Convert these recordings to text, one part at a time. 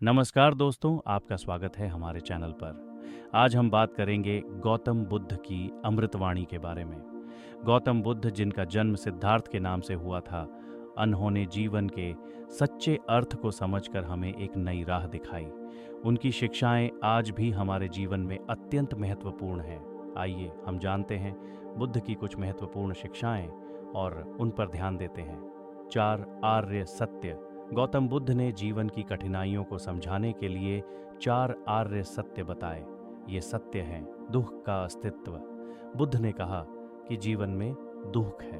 नमस्कार दोस्तों, आपका स्वागत है हमारे चैनल पर। आज हम बात करेंगे गौतम बुद्ध की अमृतवाणी के बारे में। गौतम बुद्ध, जिनका जन्म सिद्धार्थ के नाम से हुआ था, उन्होंने जीवन के सच्चे अर्थ को समझकर हमें एक नई राह दिखाई। उनकी शिक्षाएं आज भी हमारे जीवन में अत्यंत महत्वपूर्ण हैं। आइए हम जानते हैं बुद्ध की कुछ महत्वपूर्ण शिक्षाएं और उन पर ध्यान देते हैं। 4 आर्य सत्य। गौतम बुद्ध ने जीवन की कठिनाइयों को समझाने के लिए 4 आर्य सत्य बताए। ये सत्य हैं दुख का अस्तित्व। बुद्ध ने कहा कि जीवन में दुख है।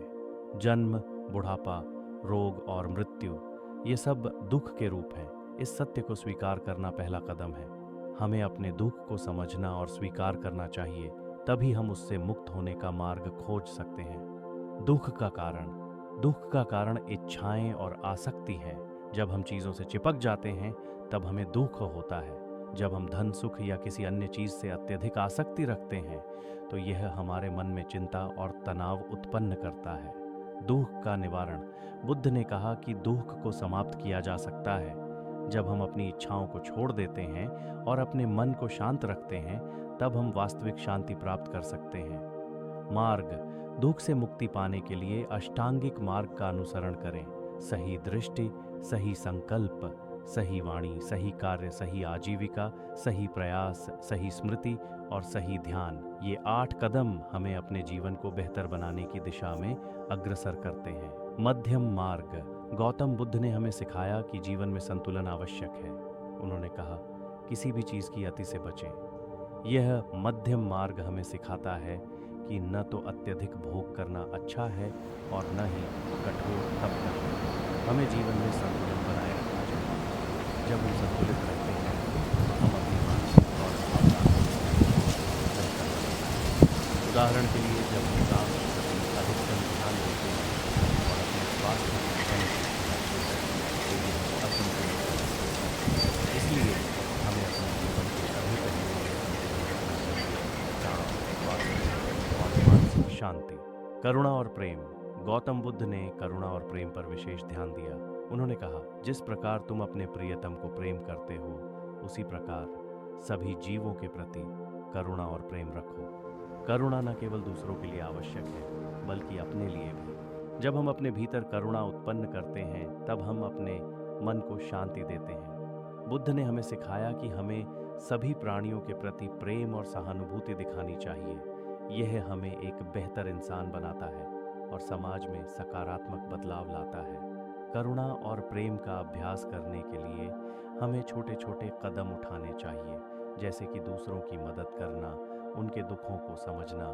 जन्म, बुढ़ापा, रोग और मृत्यु, ये सब दुख के रूप हैं। इस सत्य को स्वीकार करना पहला कदम है। हमें अपने दुख को समझना और स्वीकार करना चाहिए, तभी हम उससे मुक्त होने का मार्ग खोज सकते हैं। दुख का कारण इच्छाएं और आसक्ति है। जब हम चीज़ों से चिपक जाते हैं तब हमें दुख होता है। जब हम धन, सुख या किसी अन्य चीज़ से अत्यधिक आसक्ति रखते हैं तो यह हमारे मन में चिंता और तनाव उत्पन्न करता है। दुख का निवारण। बुद्ध ने कहा कि दुख को समाप्त किया जा सकता है जब हम अपनी इच्छाओं को छोड़ देते हैं और अपने मन को शांत रखते हैं, तब हम वास्तविक शांति प्राप्त कर सकते हैं। मार्ग। दुख से मुक्ति पाने के लिए अष्टांगिक मार्ग का अनुसरण करें। सही दृष्टि, सही संकल्प, सही वाणी, सही कार्य, सही आजीविका, सही प्रयास, सही स्मृति और सही ध्यान। ये 8 कदम हमें अपने जीवन को बेहतर बनाने की दिशा में अग्रसर करते हैं। मध्यम मार्ग। गौतम बुद्ध ने हमें सिखाया कि जीवन में संतुलन आवश्यक है। उन्होंने कहा, किसी भी चीज़ की अति से बचें। यह मध्यम मार्ग हमें सिखाता है कि न तो अत्यधिक भोग करना अच्छा है और न ही कठोर तप करना। हमें जीवन में संतुलन बनाए रखना चाहिए। जब हम संतुलित रहते हैं तो हम अपनी मानसिक और भावनात्मक स्थिति को बेहतर बनाते हैं। उदाहरण के लिए, जब हम काम के प्रति अधिकतम ध्यान देते हैं और अपने स्वास्थ्य की कम चिंता करते हैं तो ये असंतुलित रहते हैं। इसलिए हमें अपने जीवन के सभी पहलुओं में संतुलन रखना चाहिए। काम, स्वास्थ्य और मानसिक शांति। करुणा और प्रेम। गौतम बुद्ध ने करुणा और प्रेम पर विशेष ध्यान दिया। उन्होंने कहा, जिस प्रकार तुम अपने प्रियतम को प्रेम करते हो, उसी प्रकार सभी जीवों के प्रति करुणा और प्रेम रखो। करुणा न केवल दूसरों के लिए आवश्यक है, बल्कि अपने लिए भी। जब हम अपने भीतर करुणा उत्पन्न करते हैं, तब हम अपने मन को शांति देते हैं। बुद्ध ने हमें सिखाया कि हमें सभी प्राणियों के प्रति प्रेम और सहानुभूति दिखानी चाहिए। यह हमें एक बेहतर इंसान बनाता है और समाज में सकारात्मक बदलाव लाता है। करुणा और प्रेम का अभ्यास करने के लिए हमें छोटे छोटे कदम उठाने चाहिए, जैसे कि दूसरों की मदद करना, उनके दुखों को समझना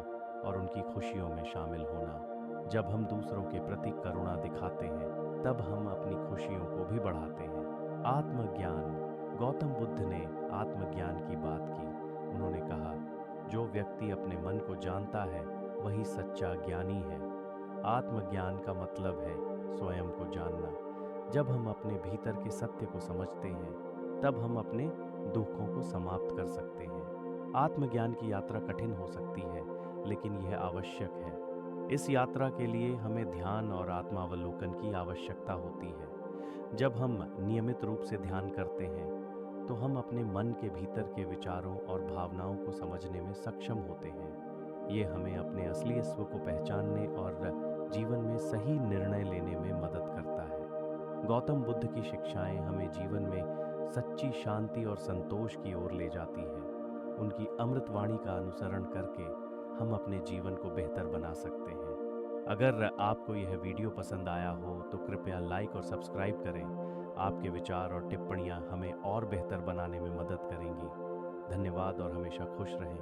और उनकी खुशियों में शामिल होना। जब हम दूसरों के प्रति करुणा दिखाते हैं, तब हम अपनी खुशियों को भी बढ़ाते हैं। आत्मज्ञान। गौतम बुद्ध ने आत्मज्ञान की बात की। उन्होंने कहा, जो व्यक्ति अपने मन को जानता है वही सच्चा ज्ञानी है। आत्मज्ञान का मतलब है स्वयं को जानना। जब हम अपने भीतर के सत्य को समझते हैं, तब हम अपने दुखों को समाप्त कर सकते हैं। आत्मज्ञान की यात्रा कठिन हो सकती है, लेकिन यह आवश्यक है। इस यात्रा के लिए हमें ध्यान और आत्मावलोकन की आवश्यकता होती है। जब हम नियमित रूप से ध्यान करते हैं, तो हम अपने मन के भीतर के विचारों और भावनाओं को समझने में सक्षम होते हैं। ये हमें अपने असली स्व को पहचानने और जीवन में सही निर्णय लेने में मदद करता है। गौतम बुद्ध की शिक्षाएं हमें जीवन में सच्ची शांति और संतोष की ओर ले जाती हैं। उनकी अमृतवाणी का अनुसरण करके हम अपने जीवन को बेहतर बना सकते हैं। अगर आपको यह वीडियो पसंद आया हो तो कृपया लाइक और सब्सक्राइब करें। आपके विचार और टिप्पणियां हमें और बेहतर बनाने में मदद करेंगी। धन्यवाद और हमेशा खुश रहें।